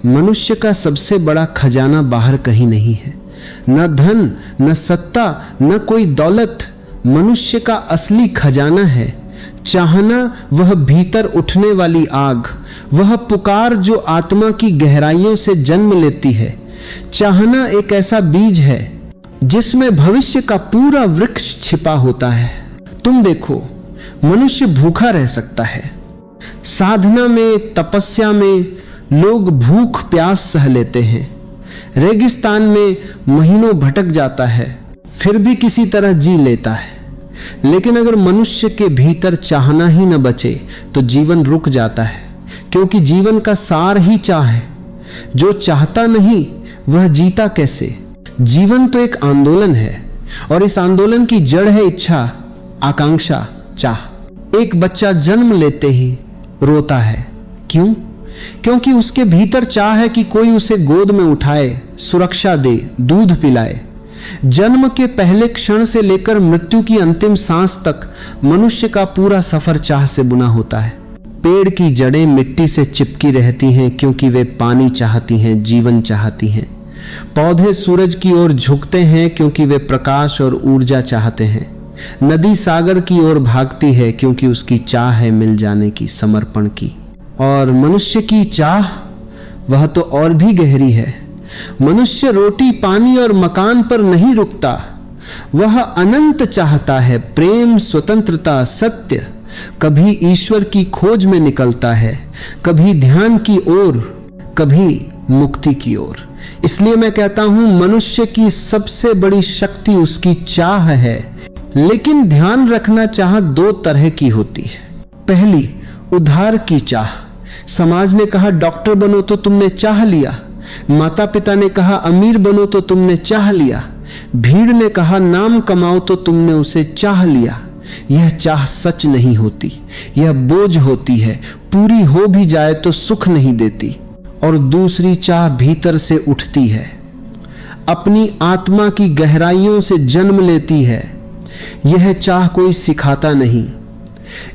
मनुष्य का सबसे बड़ा खजाना बाहर कहीं नहीं है, न धन, न सत्ता, न कोई दौलत। मनुष्य का असली खजाना है चाहना, वह भीतर उठने वाली आग, वह पुकार जो आत्मा की गहराइयों से जन्म लेती है। चाहना एक ऐसा बीज है जिसमें भविष्य का पूरा वृक्ष छिपा होता है। तुम देखो, मनुष्य भूखा रह सकता है। साधना में, तपस्या में लोग भूख प्यास सह लेते हैं। रेगिस्तान में महीनों भटक जाता है, फिर भी किसी तरह जी लेता है। लेकिन अगर मनुष्य के भीतर चाहना ही न बचे तो जीवन रुक जाता है, क्योंकि जीवन का सार ही चाह है। जो चाहता नहीं वह जीता कैसे? जीवन तो एक आंदोलन है, और इस आंदोलन की जड़ है इच्छा, आकांक्षा, चाह। एक बच्चा जन्म लेते ही रोता है, क्यों? क्योंकि उसके भीतर चाह है कि कोई उसे गोद में उठाए, सुरक्षा दे, दूध पिलाए। जन्म के पहले क्षण से लेकर मृत्यु की अंतिम सांस तक मनुष्य का पूरा सफर चाह से बुना होता है। पेड़ की जड़ें मिट्टी से चिपकी रहती हैं क्योंकि वे पानी चाहती हैं, जीवन चाहती हैं। पौधे सूरज की ओर झुकते हैं क्योंकि वे प्रकाश और ऊर्जा चाहते हैं। नदी सागर की ओर भागती है क्योंकि उसकी चाह है मिल जाने की, समर्पण की। और मनुष्य की चाह, वह तो और भी गहरी है। मनुष्य रोटी, पानी और मकान पर नहीं रुकता, वह अनंत चाहता है, प्रेम, स्वतंत्रता, सत्य। कभी ईश्वर की खोज में निकलता है, कभी ध्यान की ओर, कभी मुक्ति की ओर। इसलिए मैं कहता हूं, मनुष्य की सबसे बड़ी शक्ति उसकी चाह है। लेकिन ध्यान रखना, चाह दो तरह की होती है। पहली, उधार की चाह। समाज ने कहा डॉक्टर बनो तो तुमने चाह लिया, माता पिता ने कहा अमीर बनो तो तुमने चाह लिया, भीड़ ने कहा नाम कमाओ तो तुमने उसे चाह लिया। यह चाह सच नहीं होती, यह बोझ होती है, पूरी हो भी जाए तो सुख नहीं देती। और दूसरी चाह भीतर से उठती है, अपनी आत्मा की गहराइयों से जन्म लेती है। यह चाह कोई सिखाता नहीं,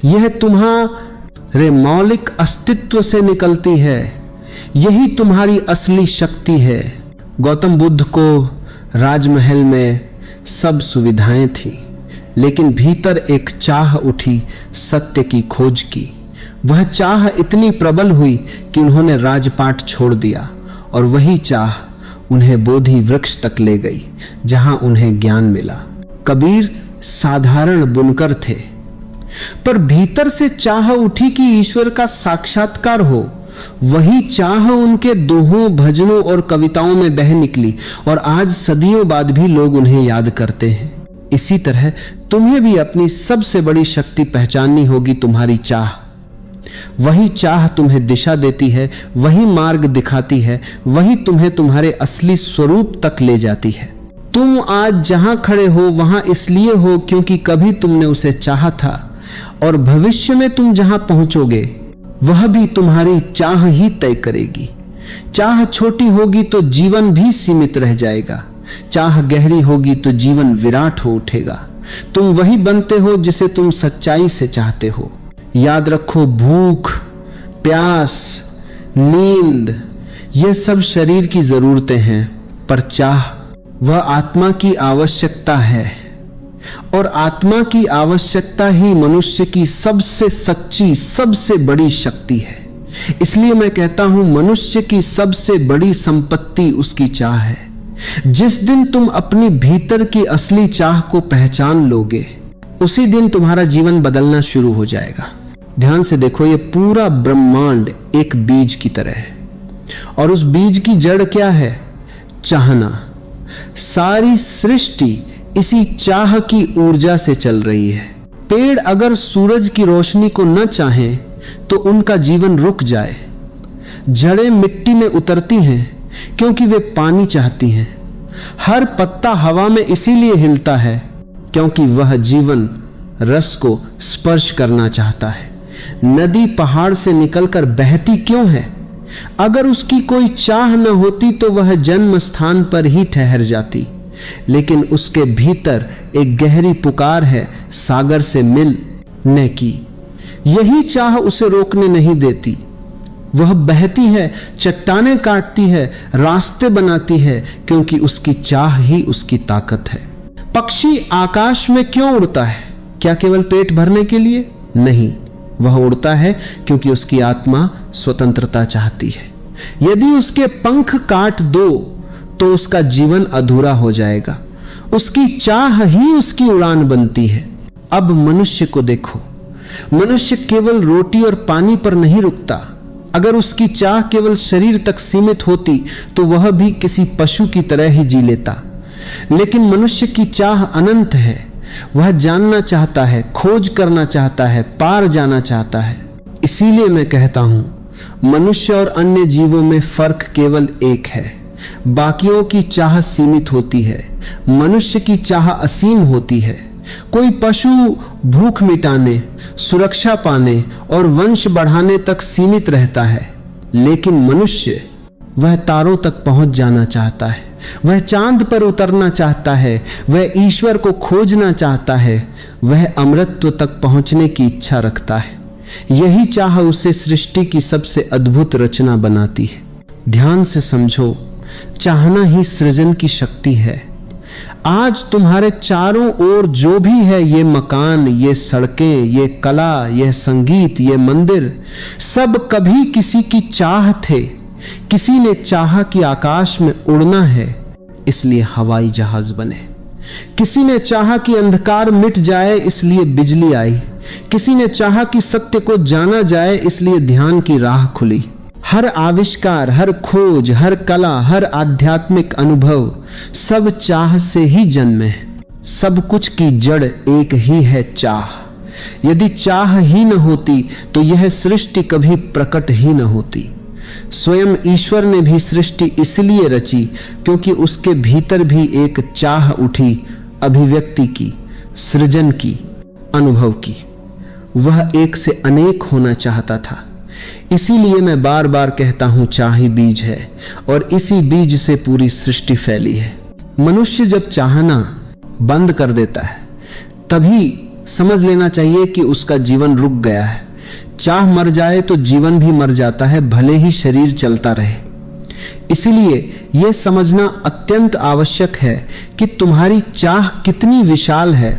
यह तुम्हारे मौलिक अस्तित्व से निकलती है। यही तुम्हारी असली शक्ति है। गौतम बुद्ध को राजमहल में सब सुविधाएं थी, लेकिन भीतर एक चाह उठी सत्य की खोज की। वह चाह इतनी प्रबल हुई कि उन्होंने राजपाट छोड़ दिया, और वही चाह उन्हें बोधि वृक्ष तक ले गई, जहां उन्हें ज्ञान मिला। कबीर साधारण बुनकर थे, पर भीतर से चाह उठी कि ईश्वर का साक्षात्कार हो। वही चाह उनके दोहों, भजनों और कविताओं में बह निकली, और आज सदियों बाद भी लोग उन्हें याद करते हैं। इसी तरह तुम्हें भी अपनी सबसे बड़ी शक्ति पहचाननी होगी, तुम्हारी चाह। वही चाह तुम्हें दिशा देती है, वही मार्ग दिखाती है, वही तुम्हें तुम्हारे असली स्वरूप तक ले जाती है। तुम आज जहां खड़े हो वहां इसलिए हो क्योंकि कभी तुमने उसे चाहा था, और भविष्य में तुम जहां पहुंचोगे वह भी तुम्हारी चाह ही तय करेगी। चाह छोटी होगी तो जीवन भी सीमित रह जाएगा, चाह गहरी होगी तो जीवन विराट हो उठेगा। तुम वही बनते हो जिसे तुम सच्चाई से चाहते हो। याद रखो, भूख, प्यास, नींद, ये सब शरीर की जरूरतें हैं, पर चाह वह आत्मा की आवश्यकता है, और आत्मा की आवश्यकता ही मनुष्य की सबसे सच्ची, सबसे बड़ी शक्ति है। इसलिए मैं कहता हूं, मनुष्य की सबसे बड़ी संपत्ति उसकी चाह है। जिस दिन तुम अपनी भीतर की असली चाह को पहचान लोगे, उसी दिन तुम्हारा जीवन बदलना शुरू हो जाएगा। ध्यान से देखो, ये पूरा ब्रह्मांड एक बीज की तरह है, और उस बीज की जड़ क्या है? चाहना। सारी सृष्टि इसी चाह की ऊर्जा से चल रही है। पेड़ अगर सूरज की रोशनी को न चाहें तो उनका जीवन रुक जाए। जड़ें मिट्टी में उतरती हैं क्योंकि वे पानी चाहती हैं। हर पत्ता हवा में इसीलिए हिलता है क्योंकि वह जीवन रस को स्पर्श करना चाहता है। नदी पहाड़ से निकलकर बहती क्यों है? अगर उसकी कोई चाह न होती तो वह जन्म स्थान पर ही ठहर जाती, लेकिन उसके भीतर एक गहरी पुकार है सागर से मिलने की। यही चाह उसे रोकने नहीं देती। वह बहती है, चट्टानें काटती है, रास्ते बनाती है, क्योंकि उसकी चाह ही उसकी ताकत है। पक्षी आकाश में क्यों उड़ता है? क्या केवल पेट भरने के लिए? नहीं, वह उड़ता है क्योंकि उसकी आत्मा स्वतंत्रता चाहती है। यदि उसके पंख काट दो तो उसका जीवन अधूरा हो जाएगा। उसकी चाह ही उसकी उड़ान बनती है। अब मनुष्य को देखो, मनुष्य केवल रोटी और पानी पर नहीं रुकता। अगर उसकी चाह केवल शरीर तक सीमित होती तो वह भी किसी पशु की तरह ही जी लेता। लेकिन मनुष्य की चाह अनंत है। वह जानना चाहता है, खोज करना चाहता है, पार जाना चाहता है। इसीलिए मैं कहता हूं, मनुष्य और अन्य जीवों में फर्क केवल एक है। बाकियों की चाह सीमित होती है, मनुष्य की चाह असीम होती है। कोई पशु भूख मिटाने, सुरक्षा पाने और वंश बढ़ाने तक सीमित रहता है, लेकिन मनुष्य वह तारों तक पहुंच जाना चाहता है, वह चांद पर उतरना चाहता है, वह ईश्वर को खोजना चाहता है, वह अमृतत्व तक पहुंचने की इच्छा रखता है। यही चाह उसे सृष्टि की सबसे अद्भुत रचना बनाती है। ध्यान से समझो, चाहना ही सृजन की शक्ति है। आज तुम्हारे चारों ओर जो भी है, ये मकान, ये सड़कें, ये कला, ये संगीत, ये मंदिर, सब कभी किसी की चाह थे। किसी ने चाहा कि आकाश में उड़ना है, इसलिए हवाई जहाज बने। किसी ने चाहा कि अंधकार मिट जाए, इसलिए बिजली आई। किसी ने चाहा कि सत्य को जाना जाए, इसलिए ध्यान की राह खुली। हर आविष्कार, हर खोज, हर कला, हर आध्यात्मिक अनुभव सब चाह से ही जन्मे हैं। सब कुछ की जड़ एक ही है, चाह। यदि चाह ही न होती तो यह सृष्टि कभी प्रकट ही न होती। स्वयं ईश्वर ने भी सृष्टि इसलिए रची क्योंकि उसके भीतर भी एक चाह उठी, अभिव्यक्ति की, सृजन की, अनुभव की। वह एक से अनेक होना चाहता था। इसीलिए मैं बार बार कहता हूं, चाह ही बीज है और इसी बीज से पूरी सृष्टि फैली है। मनुष्य जब चाहना बंद कर देता है तभी समझ लेना चाहिए कि उसका जीवन रुक गया है। चाह मर जाए तो जीवन भी मर जाता है, भले ही शरीर चलता रहे। इसीलिए यह समझना अत्यंत आवश्यक है कि तुम्हारी चाह कितनी विशाल है,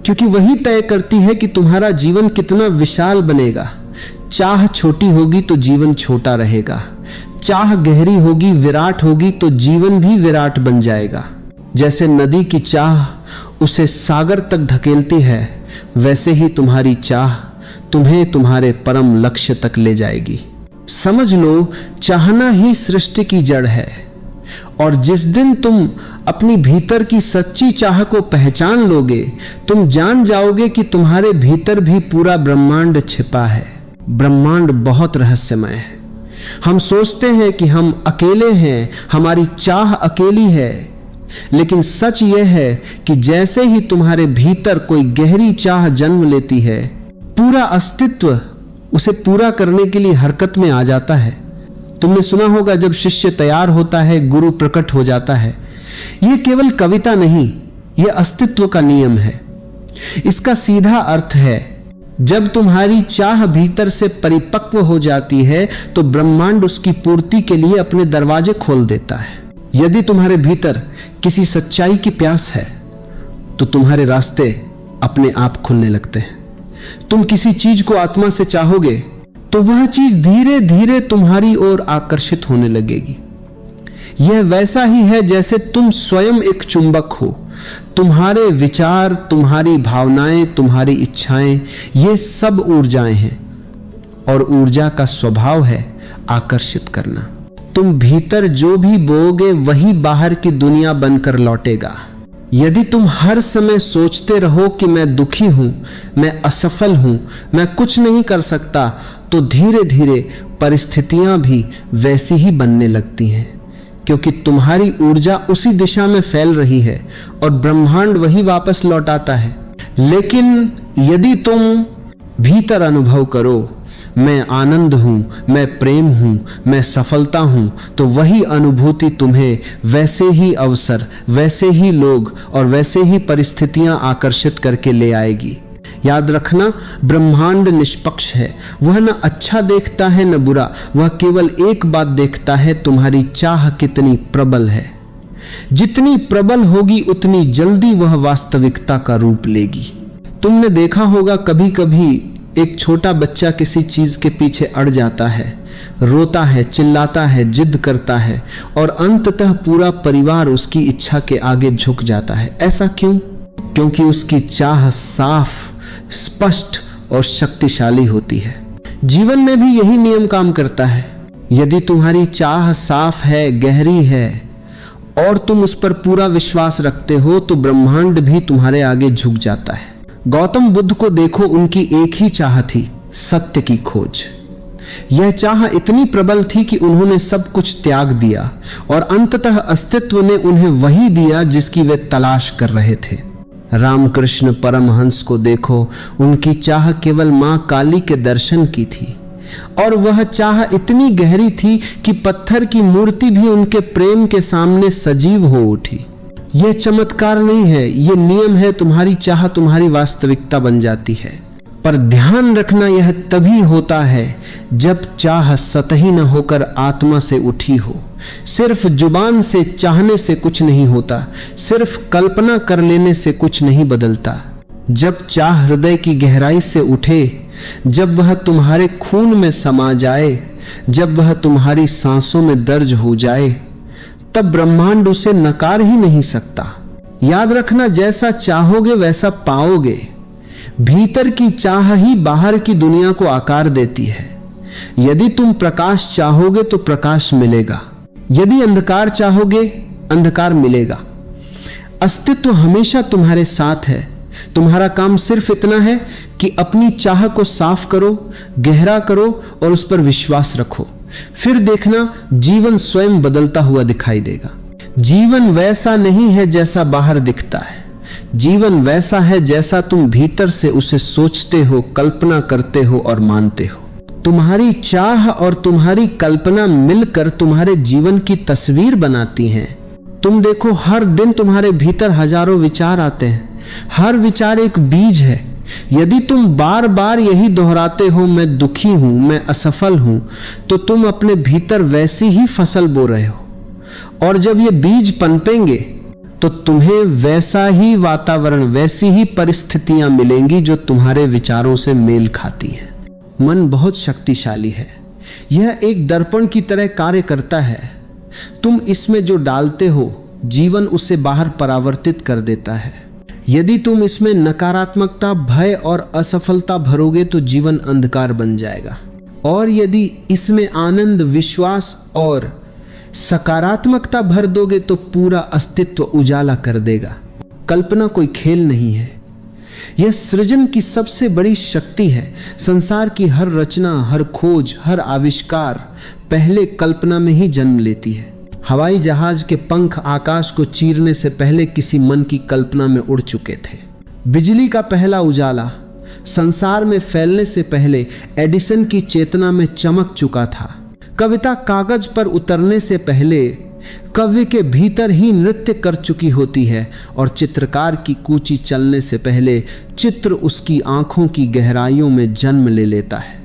क्योंकि वही तय करती है कि तुम्हारा जीवन कितना विशाल बनेगा। चाह छोटी होगी तो जीवन छोटा रहेगा। चाह गहरी होगी, विराट होगी तो जीवन भी विराट बन जाएगा। जैसे नदी की चाह उसे सागर तक धकेलती है, वैसे ही तुम्हारी चाह तुम्हें तुम्हारे परम लक्ष्य तक ले जाएगी। समझ लो, चाहना ही सृष्टि की जड़ है। और जिस दिन तुम अपनी भीतर की सच्ची चाह को पहचान लोगे, तुम जान जाओगे कि तुम्हारे भीतर भी पूरा ब्रह्मांड छिपा है। ब्रह्मांड बहुत रहस्यमय है। हम सोचते हैं कि हम अकेले हैं, हमारी चाह अकेली है, लेकिन सच यह है कि जैसे ही तुम्हारे भीतर कोई गहरी चाह जन्म लेती है, पूरा अस्तित्व उसे पूरा करने के लिए हरकत में आ जाता है। तुमने सुना होगा, जब शिष्य तैयार होता है, गुरु प्रकट हो जाता है। यह केवल कविता नहीं, यह अस्तित्व का नियम है। इसका सीधा अर्थ है, जब तुम्हारी चाह भीतर से परिपक्व हो जाती है तो ब्रह्मांड उसकी पूर्ति के लिए अपने दरवाजे खोल देता है। यदि तुम्हारे भीतर किसी सच्चाई की प्यास है तो तुम्हारे रास्ते अपने आप खुलने लगते हैं। तुम किसी चीज को आत्मा से चाहोगे तो वह चीज धीरे धीरे तुम्हारी ओर आकर्षित होने लगेगी। यह वैसा ही है जैसे तुम स्वयं एक चुंबक हो। तुम्हारे विचार, तुम्हारी भावनाएं, तुम्हारी इच्छाएं, ये सब ऊर्जाएं हैं और ऊर्जा का स्वभाव है आकर्षित करना। तुम भीतर जो भी बोओगे वही बाहर की दुनिया बनकर लौटेगा। यदि तुम हर समय सोचते रहो कि मैं दुखी हूं, मैं असफल हूं, मैं कुछ नहीं कर सकता, तो धीरे धीरे परिस्थितियां भी वैसी ही बनने लगती हैं, क्योंकि तुम्हारी ऊर्जा उसी दिशा में फैल रही है और ब्रह्मांड वही वापस लौटाता है। लेकिन यदि तुम भीतर अनुभव करो, मैं आनंद हूं, मैं प्रेम हूं, मैं सफलता हूं, तो वही अनुभूति तुम्हें वैसे ही अवसर, वैसे ही लोग और वैसे ही परिस्थितियां आकर्षित करके ले आएगी। याद रखना, ब्रह्मांड निष्पक्ष है। वह न अच्छा देखता है न बुरा, वह केवल एक बात देखता है, तुम्हारी चाह कितनी प्रबल है। जितनी प्रबल होगी उतनी जल्दी वह वास्तविकता का रूप लेगी। तुमने देखा होगा कभी कभी एक छोटा बच्चा किसी चीज के पीछे अड़ जाता है, रोता है, चिल्लाता है, जिद करता है और अंततः पूरा परिवार उसकी इच्छा के आगे झुक जाता है। ऐसा क्यों? क्योंकि उसकी चाह साफ, स्पष्ट और शक्तिशाली होती है। जीवन में भी यही नियम काम करता है। यदि तुम्हारी चाह साफ है, गहरी है और तुम उस पर पूरा विश्वास रखते हो तो ब्रह्मांड भी तुम्हारे आगे झुक जाता है। गौतम बुद्ध को देखो, उनकी एक ही चाह थी, सत्य की खोज। यह चाह इतनी प्रबल थी कि उन्होंने सब कुछ त्याग दिया और अंततः अस्तित्व ने उन्हें वही दिया जिसकी वे तलाश कर रहे थे। रामकृष्ण परमहंस को देखो, उनकी चाह केवल मां काली के दर्शन की थी और वह चाह इतनी गहरी थी कि पत्थर की मूर्ति भी उनके प्रेम के सामने सजीव हो उठी। यह चमत्कार नहीं है, यह नियम है। तुम्हारी चाह तुम्हारी वास्तविकता बन जाती है। पर ध्यान रखना, यह तभी होता है जब चाह सतही न होकर आत्मा से उठी हो। सिर्फ जुबान से चाहने से कुछ नहीं होता, सिर्फ कल्पना कर लेने से कुछ नहीं बदलता। जब चाह हृदय की गहराई से उठे, जब वह तुम्हारे खून में समा जाए, जब वह तुम्हारी सांसों में दर्ज हो जाए, तब ब्रह्मांड उसे नकार ही नहीं सकता। याद रखना, जैसा चाहोगे वैसा पाओगे। भीतर की चाह ही बाहर की दुनिया को आकार देती है। यदि तुम प्रकाश चाहोगे तो प्रकाश मिलेगा, यदि अंधकार चाहोगे अंधकार मिलेगा। अस्तित्व हमेशा तुम्हारे साथ है। तुम्हारा काम सिर्फ इतना है कि अपनी चाह को साफ करो, गहरा करो और उस पर विश्वास रखो। फिर देखना, जीवन स्वयं बदलता हुआ दिखाई देगा। जीवन वैसा नहीं है जैसा बाहर दिखता है। जीवन वैसा है जैसा तुम भीतर से उसे सोचते हो, कल्पना करते हो और मानते हो। तुम्हारी चाह और तुम्हारी कल्पना मिलकर तुम्हारे जीवन की तस्वीर बनाती हैं। तुम देखो, हर दिन तुम्हारे भीतर हजारों विचार आते हैं। हर विचार एक बीज है। यदि तुम बार बार यही दोहराते हो, मैं दुखी हूं, मैं असफल हूं, तो तुम अपने भीतर वैसी ही फसल बो रहे हो। और जब ये बीज पनपेंगे तो तुम्हें वैसा ही वातावरण, वैसी ही परिस्थितियां मिलेंगी जो तुम्हारे विचारों से मेल खाती हैं। मन बहुत शक्तिशाली है। यह एक दर्पण की तरह कार्य करता है। तुम इसमें जो डालते हो, जीवन उसे बाहर परावर्तित कर देता है। यदि तुम इसमें नकारात्मकता, भय और असफलता भरोगे तो जीवन अंधकार बन जाएगा। और यदि इसमें आनंद, विश्वास और सकारात्मकता भर दोगे तो पूरा अस्तित्व उजाला कर देगा। कल्पना कोई खेल नहीं है, यह सृजन की सबसे बड़ी शक्ति है। संसार की हर रचना, हर खोज, हर आविष्कार पहले कल्पना में ही जन्म लेती है। हवाई जहाज के पंख आकाश को चीरने से पहले किसी मन की कल्पना में उड़ चुके थे। बिजली का पहला उजाला संसार में फैलने से पहले एडिसन की चेतना में चमक चुका था। कविता कागज पर उतरने से पहले कवि के भीतर ही नृत्य कर चुकी होती है और चित्रकार की कूची चलने से पहले चित्र उसकी आंखों की गहराइयों में जन्म ले लेता है।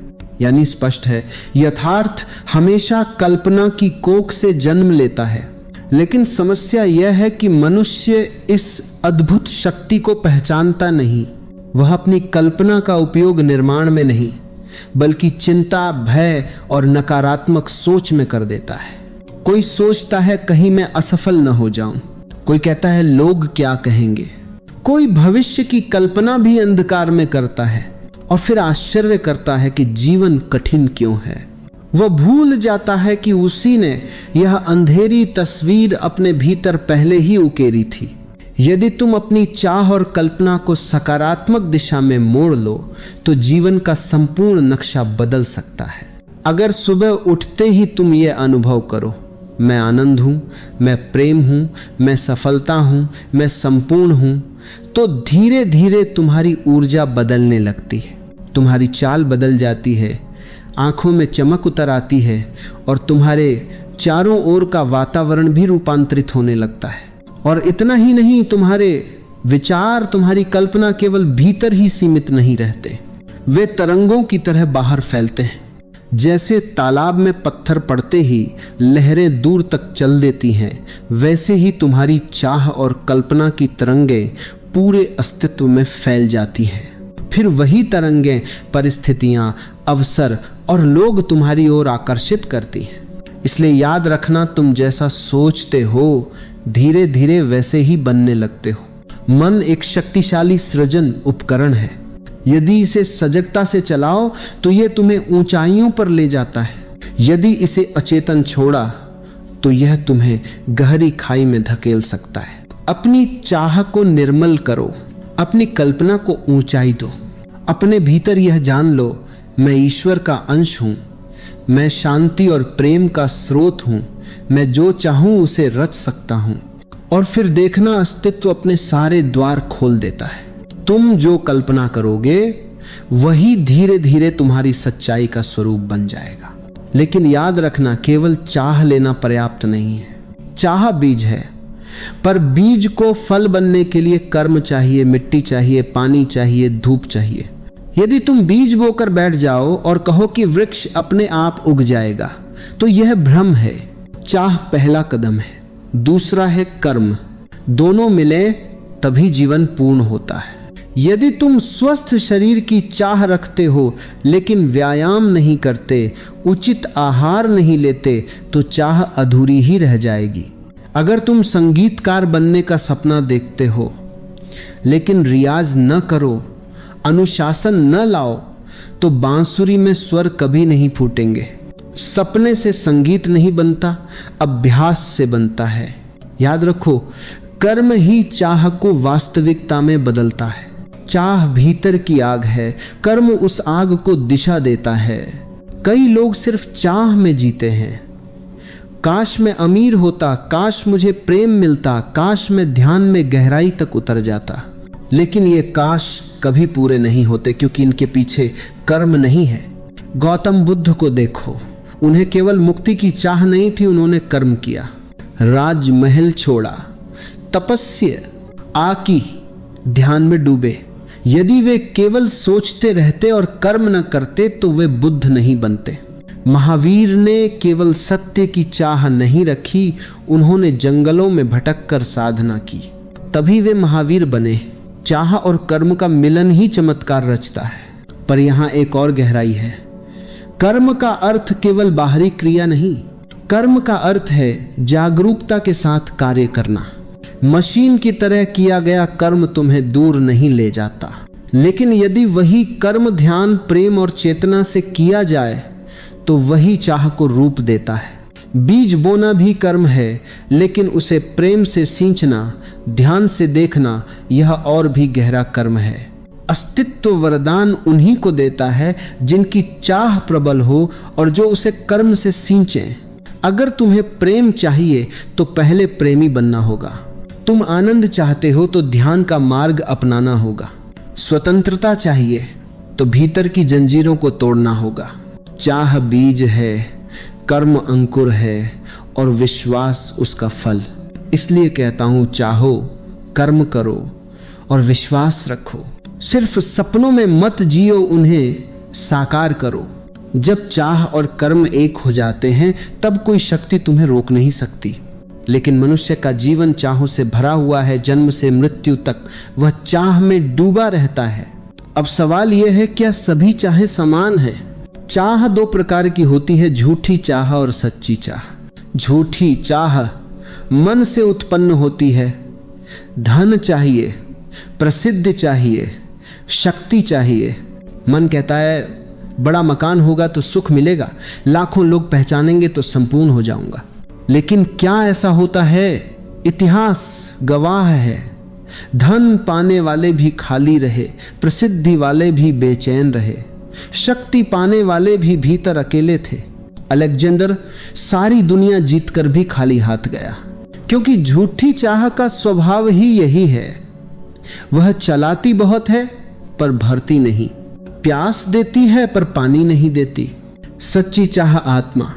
यानी स्पष्ट है, यथार्थ हमेशा कल्पना की कोख से जन्म लेता है। लेकिन समस्या यह है कि मनुष्य इस अद्भुत शक्ति को पहचानता नहीं। वह अपनी कल्पना का उपयोग निर्माण में नहीं, बल्कि चिंता, भय और नकारात्मक सोच में कर देता है। कोई सोचता है कहीं मैं असफल न हो जाऊं, कोई कहता है लोग क्या कहेंगे, कोई भविष्य की कल्पना भी अंधकार में करता है और फिर आश्चर्य करता है कि जीवन कठिन क्यों है। वह भूल जाता है कि उसी ने यह अंधेरी तस्वीर अपने भीतर पहले ही उकेरी थी। यदि तुम अपनी चाह और कल्पना को सकारात्मक दिशा में मोड़ लो तो जीवन का संपूर्ण नक्शा बदल सकता है। अगर सुबह उठते ही तुम ये अनुभव करो, मैं आनंद हूं, मैं प्रेम हूं, मैं सफलता हूं, मैं संपूर्ण हूं, तो धीरे धीरे तुम्हारी ऊर्जा बदलने लगती है। तुम्हारी चाल बदल जाती है, आंखों में चमक उतर आती है और तुम्हारे चारों ओर का वातावरण भी रूपांतरित होने लगता है। और इतना ही नहीं, तुम्हारे विचार, तुम्हारी कल्पना केवल भीतर ही सीमित नहीं रहते, वे तरंगों की तरह बाहर फैलते हैं। जैसे तालाब में पत्थर पड़ते ही लहरें दूर तक चल देती हैं, वैसे ही तुम्हारी चाह और कल्पना की तरंगें पूरे अस्तित्व में फैल जाती हैं। फिर वही तरंगें परिस्थितियां, अवसर और लोग तुम्हारी ओर आकर्षित करती हैं। इसलिए याद रखना, तुम जैसा सोचते हो धीरे धीरे वैसे ही बनने लगते हो। मन एक शक्तिशाली सृजन उपकरण है। यदि इसे सजगता से चलाओ तो यह तुम्हें ऊंचाइयों पर ले जाता है। यदि इसे अचेतन छोड़ा तो यह तुम्हें गहरी खाई में धकेल सकता है। अपनी चाह को निर्मल करो, अपनी कल्पना को ऊंचाई दो। अपने भीतर यह जान लो, मैं ईश्वर का अंश हूं, मैं शांति और प्रेम का स्रोत हूं, मैं जो चाहूं उसे रच सकता हूं। और फिर देखना, अस्तित्व अपने सारे द्वार खोल देता है। तुम जो कल्पना करोगे वही धीरे धीरे तुम्हारी सच्चाई का स्वरूप बन जाएगा। लेकिन याद रखना, केवल चाह लेना पर्याप्त नहीं है। चाह बीज है, पर बीज को फल बनने के लिए कर्म चाहिए, मिट्टी चाहिए, पानी चाहिए, धूप चाहिए। यदि तुम बीज बोकर बैठ जाओ और कहो कि वृक्ष अपने आप उग जाएगा, तो यह भ्रम है। चाह पहला कदम है, दूसरा है कर्म। दोनों मिले तभी जीवन पूर्ण होता है। यदि तुम स्वस्थ शरीर की चाह रखते हो लेकिन व्यायाम नहीं करते, उचित आहार नहीं लेते, तो चाह अधूरी ही रह जाएगी। अगर तुम संगीतकार बनने का सपना देखते हो लेकिन रियाज न करो, अनुशासन न लाओ, तो बांसुरी में स्वर कभी नहीं फूटेंगे। सपने से संगीत नहीं बनता, अभ्यास से बनता है। याद रखो, कर्म ही चाह को वास्तविकता में बदलता है। चाह भीतर की आग है, कर्म उस आग को दिशा देता है। कई लोग सिर्फ चाह में जीते हैं। काश मैं अमीर होता, काश मुझे प्रेम मिलता, काश मैं ध्यान में गहराई तक उतर जाता। लेकिन ये काश कभी पूरे नहीं होते, क्योंकि इनके पीछे कर्म नहीं है। गौतम बुद्ध को देखो, उन्हें केवल मुक्ति की चाह नहीं थी, उन्होंने कर्म किया, राजमहल छोड़ा, तपस्या आकी, ध्यान में डूबे। यदि वे केवल सोचते रहते और कर्म न करते तो वे बुद्ध नहीं बनते। महावीर ने केवल सत्य की चाह नहीं रखी, उन्होंने जंगलों में भटककर साधना की, तभी वे महावीर बने। चाह और कर्म का मिलन ही चमत्कार रचता है। पर यहाँ एक और गहराई है। कर्म का अर्थ केवल बाहरी क्रिया नहीं, कर्म का अर्थ है जागरूकता के साथ कार्य करना। मशीन की तरह किया गया कर्म तुम्हें दूर नहीं ले जाता, लेकिन यदि वही कर्म ध्यान, प्रेम और चेतना से किया जाए तो वही चाह को रूप देता है। बीज बोना भी कर्म है, लेकिन उसे प्रेम से सींचना, ध्यान से देखना, यह और भी गहरा कर्म है। अस्तित्व वरदान उन्हीं को देता है जिनकी चाह प्रबल हो और जो उसे कर्म से सींचें। अगर तुम्हें प्रेम चाहिए तो पहले प्रेमी बनना होगा। तुम आनंद चाहते हो तो ध्यान का मार्ग अपनाना होगा। स्वतंत्रता चाहिए तो भीतर की जंजीरों को तोड़ना होगा। चाह बीज है, कर्म अंकुर है और विश्वास उसका फल। इसलिए कहता हूं, चाहो, कर्म करो और विश्वास रखो। सिर्फ सपनों में मत जियो, उन्हें साकार करो। जब चाह और कर्म एक हो जाते हैं तब कोई शक्ति तुम्हें रोक नहीं सकती। लेकिन मनुष्य का जीवन चाहों से भरा हुआ है। जन्म से मृत्यु तक वह चाह में डूबा रहता है। अब सवाल यह है, क्या सभी चाहें समान है? चाह दो प्रकार की होती है, झूठी चाह और सच्ची चाह। झूठी चाह मन से उत्पन्न होती है। धन चाहिए, प्रसिद्ध चाहिए, शक्ति चाहिए। मन कहता है बड़ा मकान होगा तो सुख मिलेगा, लाखों लोग पहचानेंगे तो संपूर्ण हो जाऊंगा। लेकिन क्या ऐसा होता है? इतिहास गवाह है। धन पाने वाले भी खाली रहे, प्रसिद्धि वाले भी बेचैन रहे, शक्ति पाने वाले भी भीतर अकेले थे। अलेक्जेंडर सारी दुनिया जीतकर भी खाली हाथ गया, क्योंकि झूठी चाह का स्वभाव ही यही है। वह चलाती बहुत है पर भरती नहीं, प्यास देती है पर पानी नहीं देती। सच्ची चाह आत्मा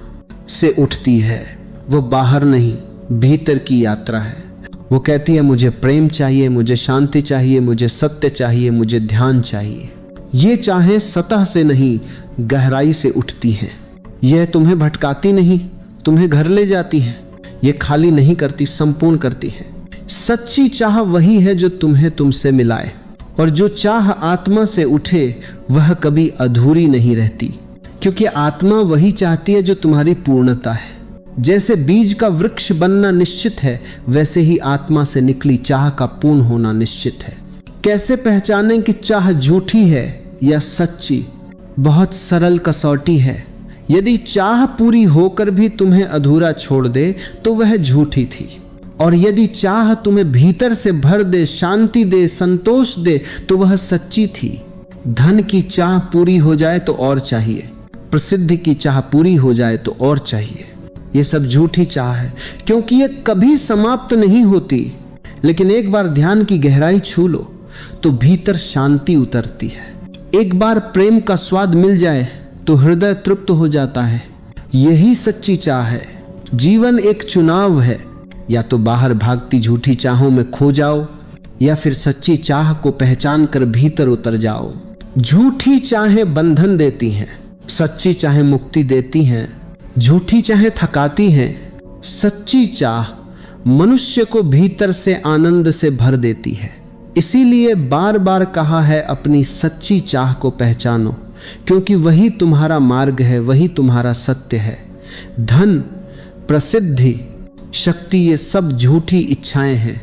से उठती है, वो बाहर नहीं भीतर की यात्रा है। वो कहती है मुझे प्रेम चाहिए, मुझे शांति चाहिए, मुझे सत्य चाहिए, मुझे ध्यान चाहिए। ये चाहे सतह से नहीं, गहराई से उठती हैं। यह तुम्हें भटकाती नहीं, तुम्हें घर ले जाती है। ये खाली नहीं करती, संपूर्ण करती है। सच्ची चाह वही है जो तुम्हें तुमसे मिलाए, और जो चाह आत्मा से उठे वह कभी अधूरी नहीं रहती, क्योंकि आत्मा वही चाहती है जो तुम्हारी पूर्णता है। जैसे बीज का वृक्ष बनना निश्चित है, वैसे ही आत्मा से निकली चाह का पूर्ण होना निश्चित है। कैसे पहचानें कि चाह झूठी है या सच्ची? बहुत सरल कसौटी है। यदि चाह पूरी होकर भी तुम्हें अधूरा छोड़ दे तो वह झूठी थी, और यदि चाह तुम्हें भीतर से भर दे, शांति दे, संतोष दे, तो वह सच्ची थी। धन की चाह पूरी हो जाए तो और चाहिए, प्रसिद्धि की चाह पूरी हो जाए तो और चाहिए। ये सब झूठी चाह है, क्योंकि ये कभी समाप्त नहीं होती। लेकिन एक बार ध्यान की गहराई छू लो तो भीतर शांति उतरती है। एक बार प्रेम का स्वाद मिल जाए तो हृदय तृप्त हो जाता है। यही सच्ची चाह है। जीवन एक चुनाव है, या तो बाहर भागती झूठी चाहों में खो जाओ, या फिर सच्ची चाह को पहचान कर भीतर उतर जाओ। झूठी चाहें बंधन देती हैं, सच्ची चाहें मुक्ति देती हैं। झूठी चाहें थकाती हैं, सच्ची चाह मनुष्य को भीतर से आनंद से भर देती है। इसीलिए बार बार कहा है अपनी सच्ची चाह को पहचानो, क्योंकि वही तुम्हारा मार्ग है, वही तुम्हारा सत्य है। धन, प्रसिद्धि, शक्ति, ये सब झूठी इच्छाएं हैं।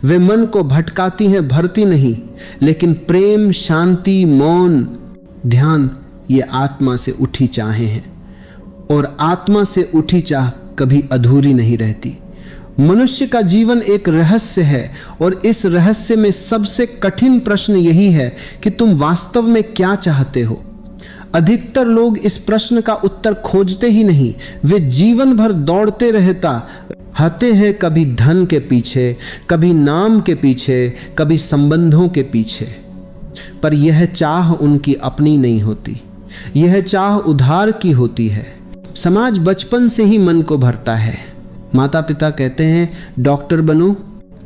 वे मन को भटकाती हैं, भरती नहीं। लेकिन प्रेम, शांति, मौन, ध्यान, ये आत्मा से उठी चाहें हैं, और आत्मा से उठी चाह कभी अधूरी नहीं रहती। मनुष्य का जीवन एक रहस्य है, और इस रहस्य में सबसे कठिन प्रश्न यही है कि तुम वास्तव में क्या चाहते हो। अधिकतर लोग इस प्रश्न का उत्तर खोजते ही नहीं। वे जीवन भर दौड़ते रहते हैं, कभी धन के पीछे, कभी नाम के पीछे, कभी संबंधों के पीछे। पर यह चाह उनकी अपनी नहीं होती, यह चाह उधार की होती है। समाज बचपन से ही मन को भरता है। माता पिता कहते हैं डॉक्टर बनो,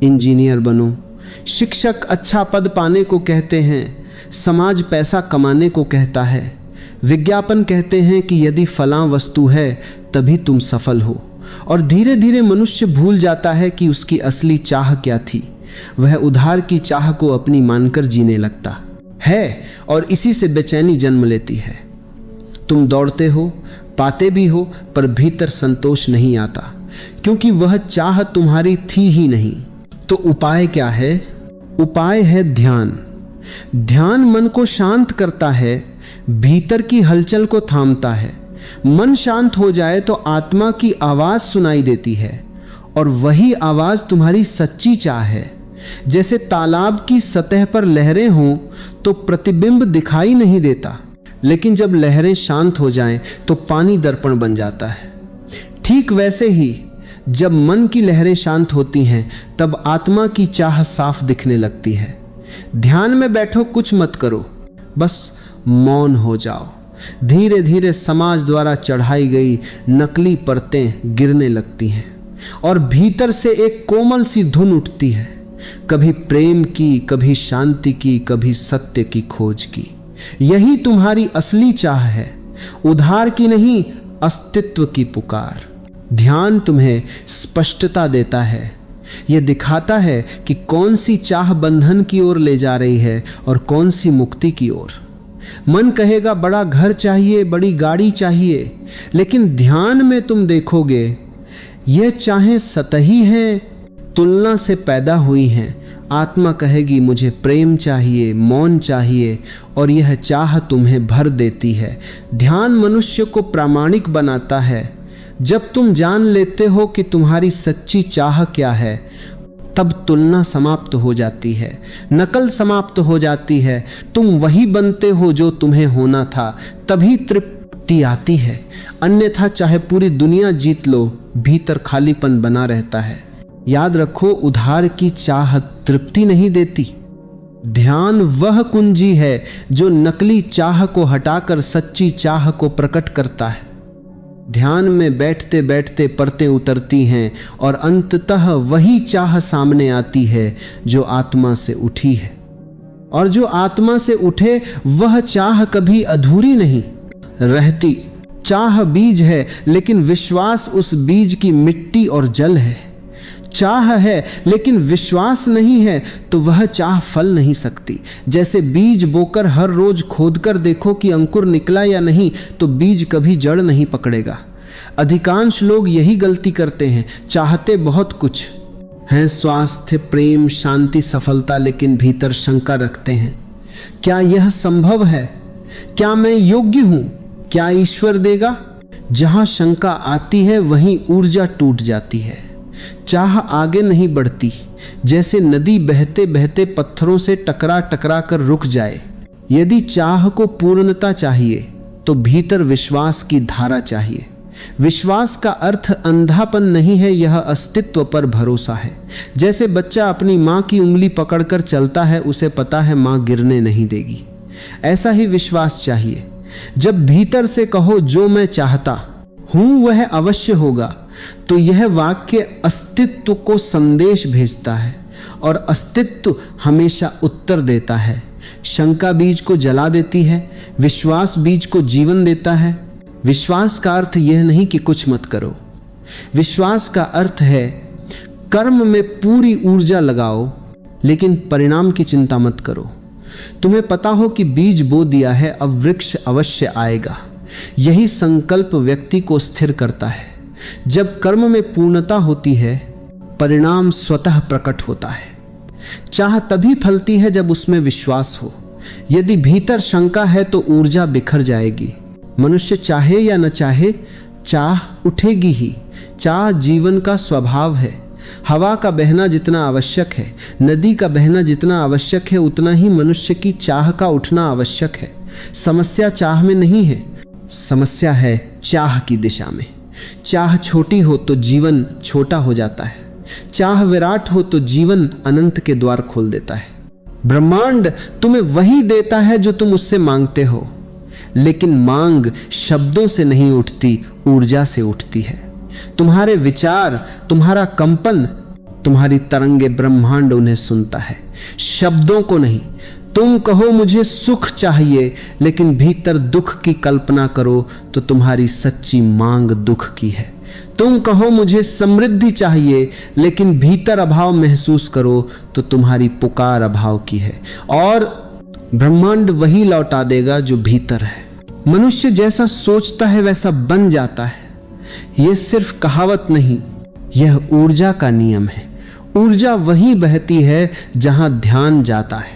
इंजीनियर बनो। शिक्षक अच्छा पद पाने को कहते हैं, समाज पैसा कमाने को कहता है। विज्ञापन कहते हैं कि यदि फलां वस्तु है तभी तुम सफल हो। और धीरे धीरे मनुष्य भूल जाता है कि उसकी असली चाह क्या थी। वह उधार की चाह को अपनी मानकर जीने लगता है, और इसी से बेचैनी जन्म लेती है। तुम दौड़ते हो, पाते भी हो, पर भीतर संतोष नहीं आता, क्योंकि वह चाह तुम्हारी थी ही नहीं। तो उपाय क्या है? उपाय है ध्यान। ध्यान मन को शांत करता है, भीतर की हलचल को थामता है। मन शांत हो जाए तो आत्मा की आवाज सुनाई देती है, और वही आवाज तुम्हारी सच्ची चाह है। जैसे तालाब की सतह पर लहरें हों तो प्रतिबिंब दिखाई नहीं देता, लेकिन जब लहरें शांत हो जाएं तो पानी दर्पण बन जाता है। ठीक वैसे ही जब मन की लहरें शांत होती हैं तब आत्मा की चाह साफ दिखने लगती है। ध्यान में बैठो, कुछ मत करो, बस मौन हो जाओ। धीरे धीरे समाज द्वारा चढ़ाई गई नकली परतें गिरने लगती हैं, और भीतर से एक कोमल सी धुन उठती है, कभी प्रेम की, कभी शांति की, कभी सत्य की खोज की। यही तुम्हारी असली चाह है, उधार की नहीं, अस्तित्व की पुकार। ध्यान तुम्हें स्पष्टता देता है। यह दिखाता है कि कौन सी चाह बंधन की ओर ले जा रही है और कौन सी मुक्ति की ओर। मन कहेगा बड़ा घर चाहिए, बड़ी गाड़ी चाहिए, लेकिन ध्यान में तुम देखोगे यह चाहें सतही हैं, तुलना से पैदा हुई हैं। आत्मा कहेगी मुझे प्रेम चाहिए, मौन चाहिए, और यह चाह तुम्हें भर देती है। ध्यान मनुष्य को प्रामाणिक बनाता है। जब तुम जान लेते हो कि तुम्हारी सच्ची चाह क्या है, तब तुलना समाप्त हो जाती है, नकल समाप्त हो जाती है। तुम वही बनते हो जो तुम्हें होना था, तभी तृप्ति आती है। अन्यथा चाहे पूरी दुनिया जीत लो, भीतर खालीपन बना रहता है। याद रखो, उधार की चाह तृप्ति नहीं देती। ध्यान वह कुंजी है जो नकली चाह को हटाकर सच्ची चाह को प्रकट करता है। ध्यान में बैठते बैठते परतें उतरती हैं और अंततः वही चाह सामने आती है जो आत्मा से उठी है। और जो आत्मा से उठे वह चाह कभी अधूरी नहीं रहती। चाह बीज है, लेकिन विश्वास उस बीज की मिट्टी और जल है। चाह है लेकिन विश्वास नहीं है तो वह चाह फल नहीं सकती। जैसे बीज बोकर हर रोज खोदकर देखो कि अंकुर निकला या नहीं, तो बीज कभी जड़ नहीं पकड़ेगा। अधिकांश लोग यही गलती करते हैं, चाहते बहुत कुछ हैं, स्वास्थ्य, प्रेम, शांति, सफलता, लेकिन भीतर शंका रखते हैं, क्या यह संभव है? क्या मैं योग्य हूं? क्या ईश्वर देगा? जहां शंका आती है वहीं ऊर्जा टूट जाती है, चाह आगे नहीं बढ़ती। जैसे नदी बहते बहते पत्थरों से टकरा टकरा कर रुक जाए। यदि चाह को पूर्णता चाहिए तो भीतर विश्वास की धारा चाहिए। विश्वास का अर्थ अंधापन नहीं है, यह अस्तित्व पर भरोसा है। जैसे बच्चा अपनी माँ की उंगली पकड़कर चलता है, उसे पता है माँ गिरने नहीं देगी। ऐसा ही विश्वास चाहिए। जब भीतर से कहो जो मैं चाहता हूं वह अवश्य होगा, तो यह वाक्य अस्तित्व को संदेश भेजता है और अस्तित्व हमेशा उत्तर देता है। शंका बीज को जला देती है, विश्वास बीज को जीवन देता है। विश्वास का अर्थ यह नहीं कि कुछ मत करो। विश्वास का अर्थ है कर्म में पूरी ऊर्जा लगाओ, लेकिन परिणाम की चिंता मत करो। तुम्हें पता हो कि बीज बो दिया है, अब वृक्ष अवश्य आएगा। यही संकल्प व्यक्ति को स्थिर करता है। जब कर्म में पूर्णता होती है, परिणाम स्वतः प्रकट होता है। चाह तभी फलती है जब उसमें विश्वास हो। यदि भीतर शंका है तो ऊर्जा बिखर जाएगी। मनुष्य चाहे या न चाहे, चाह उठेगी ही। चाह जीवन का स्वभाव है। हवा का बहना जितना आवश्यक है, नदी का बहना जितना आवश्यक है, उतना ही मनुष्य की चाह का उठना आवश्यक है। समस्या चाह में नहीं है, समस्या है चाह की दिशा में। चाह छोटी हो तो जीवन छोटा हो जाता है। चाह विराट हो तो जीवन अनंत के द्वार खोल देता है। ब्रह्मांड तुम्हें वही देता है जो तुम उससे मांगते हो, लेकिन मांग शब्दों से नहीं उठती, ऊर्जा से उठती है। तुम्हारे विचार, तुम्हारा कंपन, तुम्हारी तरंगे, ब्रह्मांड उन्हें सुनता है, शब्दों को नहीं। तुम कहो मुझे सुख चाहिए, लेकिन भीतर दुख की कल्पना करो तो तुम्हारी सच्ची मांग दुख की है। तुम कहो मुझे समृद्धि चाहिए, लेकिन भीतर अभाव महसूस करो तो तुम्हारी पुकार अभाव की है, और ब्रह्मांड वही लौटा देगा जो भीतर है। मनुष्य जैसा सोचता है वैसा बन जाता है। यह सिर्फ कहावत नहीं, यह ऊर्जा का नियम है। ऊर्जा वहीं बहती है जहां ध्यान जाता है।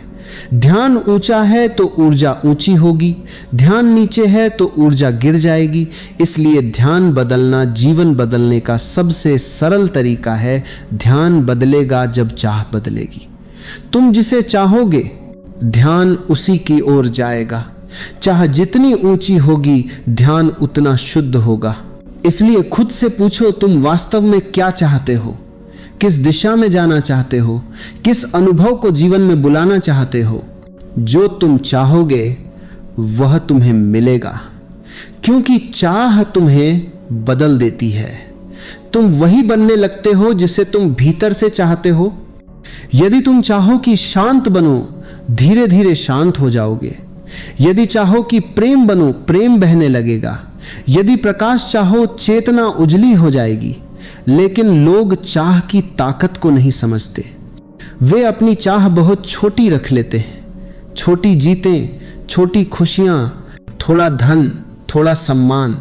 ध्यान ऊंचा है तो ऊर्जा ऊंची होगी, ध्यान नीचे है तो ऊर्जा गिर जाएगी। इसलिए ध्यान बदलना जीवन बदलने का सबसे सरल तरीका है। ध्यान बदलेगा जब चाह बदलेगी। तुम जिसे चाहोगे, ध्यान उसी की ओर जाएगा। चाह जितनी ऊंची होगी, ध्यान उतना शुद्ध होगा। इसलिए खुद से पूछो, तुम वास्तव में क्या चाहते हो? किस दिशा में जाना चाहते हो? किस अनुभव को जीवन में बुलाना चाहते हो? जो तुम चाहोगे वह तुम्हें मिलेगा, क्योंकि चाह तुम्हें बदल देती है। तुम वही बनने लगते हो जिसे तुम भीतर से चाहते हो। यदि तुम चाहो कि शांत बनो, धीरे धीरे शांत हो जाओगे। यदि चाहो कि प्रेम बनो, प्रेम बहने लगेगा। यदि प्रकाश चाहो, चेतना उजली हो जाएगी। लेकिन लोग चाह की ताकत को नहीं समझते। वे अपनी चाह बहुत छोटी रख लेते हैं। छोटी जीतें, छोटी खुशियां, थोड़ा धन, थोड़ा सम्मान,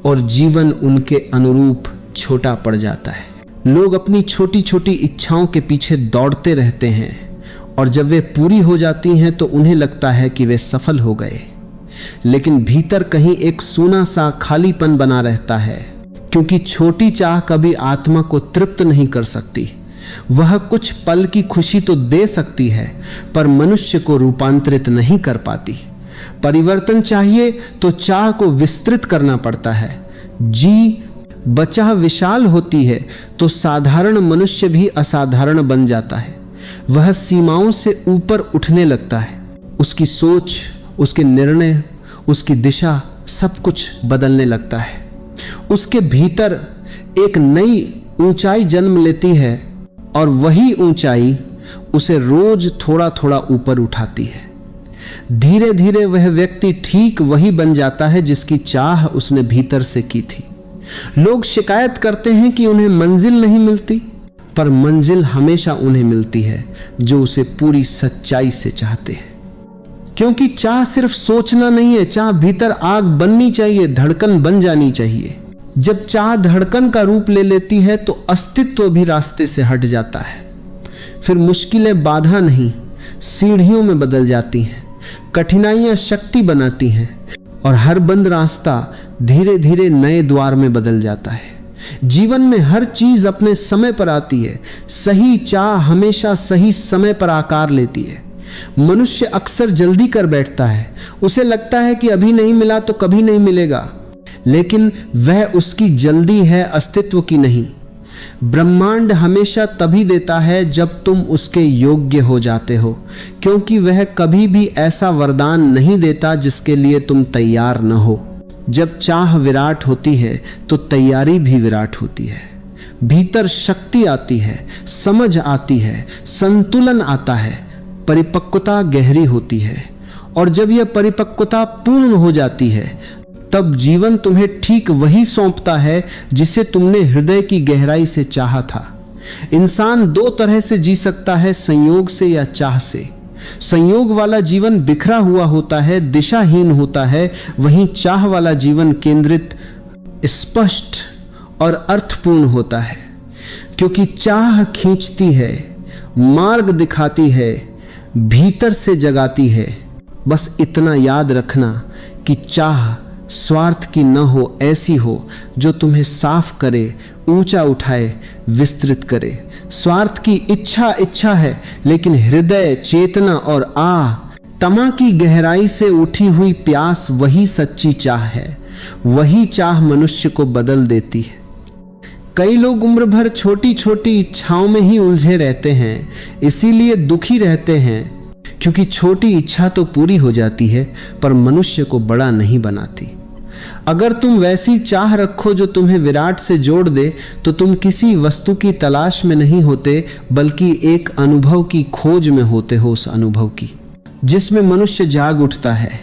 और जीवन उनके अनुरूप छोटा पड़ जाता है। लोग अपनी छोटी छोटी इच्छाओं के पीछे दौड़ते रहते हैं, और जब वे पूरी हो जाती हैं तो उन्हें लगता है कि वे सफल हो गए। लेकिन भीतर कहीं एक सूना सा खालीपन बना रहता है, क्योंकि छोटी चाह कभी आत्मा को तृप्त नहीं कर सकती। वह कुछ पल की खुशी तो दे सकती है, पर मनुष्य को रूपांतरित नहीं कर पाती। परिवर्तन चाहिए तो चाह को विस्तृत करना पड़ता है। जी बचाह विशाल होती है तो साधारण मनुष्य भी असाधारण बन जाता है। वह सीमाओं से ऊपर उठने लगता है। उसकी सोच, उसके निर्णय, उसकी दिशा, सब कुछ बदलने लगता है। उसके भीतर एक नई ऊंचाई जन्म लेती है और वही ऊंचाई उसे रोज थोड़ा थोड़ा ऊपर उठाती है। धीरे धीरे वह व्यक्ति ठीक वही बन जाता है जिसकी चाह उसने भीतर से की थी। लोग शिकायत करते हैं कि उन्हें मंजिल नहीं मिलती, पर मंजिल हमेशा उन्हें मिलती है जो उसे पूरी सच्चाई से चाहते हैं। क्योंकि चाह सिर्फ सोचना नहीं है, चाह भीतर आग बननी चाहिए, धड़कन बन जानी चाहिए। जब चाह धड़कन का रूप ले लेती है तो अस्तित्व भी रास्ते से हट जाता है। फिर मुश्किलें बाधा नहीं, सीढ़ियों में बदल जाती हैं, कठिनाइयां शक्ति बनाती हैं और हर बंद रास्ता धीरे धीरे नए द्वार में बदल जाता है। जीवन में हर चीज अपने समय पर आती है। सही चाह हमेशा सही समय पर आकार लेती है। मनुष्य अक्सर जल्दी कर बैठता है, उसे लगता है कि अभी नहीं मिला तो कभी नहीं मिलेगा, लेकिन वह उसकी जल्दी है, अस्तित्व की नहीं। ब्रह्मांड हमेशा तभी देता है जब तुम उसके योग्य हो जाते हो, क्योंकि वह कभी भी ऐसा वरदान नहीं देता जिसके लिए तुम तैयार न हो। जब चाह विराट होती है तो तैयारी भी विराट होती है। भीतर शक्ति आती है, समझ आती है, संतुलन आता है, परिपक्वता गहरी होती है। और जब यह परिपक्वता पूर्ण हो जाती है तब जीवन तुम्हें ठीक वही सौंपता है जिसे तुमने हृदय की गहराई से चाहा था। इंसान दो तरह से जी सकता है, संयोग से या चाह से। संयोग वाला जीवन बिखरा हुआ होता है, दिशाहीन होता है, वहीं चाह वाला जीवन केंद्रित, स्पष्ट और अर्थपूर्ण होता है। क्योंकि चाह खींचती है, मार्ग दिखाती है, भीतर से जगाती है। बस इतना याद रखना कि चाह स्वार्थ की न हो, ऐसी हो जो तुम्हें साफ करे, ऊंचा उठाए, विस्तृत करे। स्वार्थ की इच्छा है, लेकिन हृदय, चेतना और तमा की गहराई से उठी हुई प्यास वही सच्ची चाह है। वही चाह मनुष्य को बदल देती है। कई लोग उम्र भर छोटी छोटी इच्छाओं में ही उलझे रहते हैं, इसीलिए दुखी रहते हैं, क्योंकि छोटी इच्छा तो पूरी हो जाती है पर मनुष्य को बड़ा नहीं बनाती। अगर तुम वैसी चाह रखो जो तुम्हें विराट से जोड़ दे तो तुम किसी वस्तु की तलाश में नहीं होते, बल्कि एक अनुभव की खोज में होते हो, उस अनुभव की जिसमें मनुष्य जाग उठता है।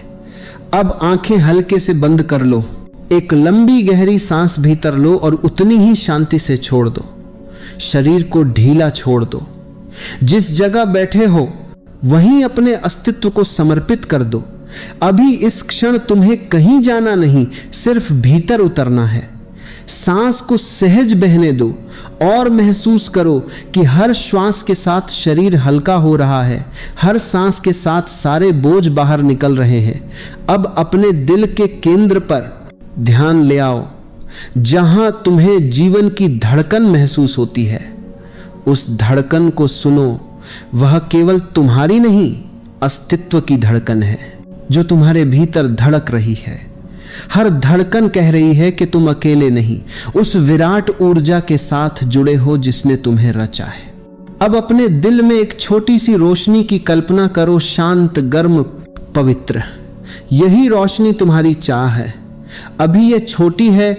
अब आंखें हल्के से बंद कर लो, एक लंबी गहरी सांस भीतर लो और उतनी ही शांति से छोड़ दो। शरीर को ढीला छोड़ दो। जिस जगह बैठे हो वहीं अपने अस्तित्व को समर्पित कर दो। अभी इस क्षण तुम्हें कहीं जाना नहीं, सिर्फ भीतर उतरना है। सांस को सहज बहने दो और महसूस करो कि हर श्वास के साथ शरीर हल्का हो रहा है, हर सांस के साथ सारे बोझ बाहर निकल रहे हैं। अब अपने दिल के केंद्र पर ध्यान ले आओ, जहां तुम्हें जीवन की धड़कन महसूस होती है। उस धड़कन को सुनो, वह केवल तुम्हारी नहीं, अस्तित्व की धड़कन है जो तुम्हारे भीतर धड़क रही है। हर धड़कन कह रही है कि तुम अकेले नहीं, उस विराट ऊर्जा के साथ जुड़े हो जिसने तुम्हें रचा है। अब अपने दिल में एक छोटी सी रोशनी की कल्पना करो, शांत, गर्म, पवित्र। यही रोशनी तुम्हारी चाह है। अभी यह छोटी है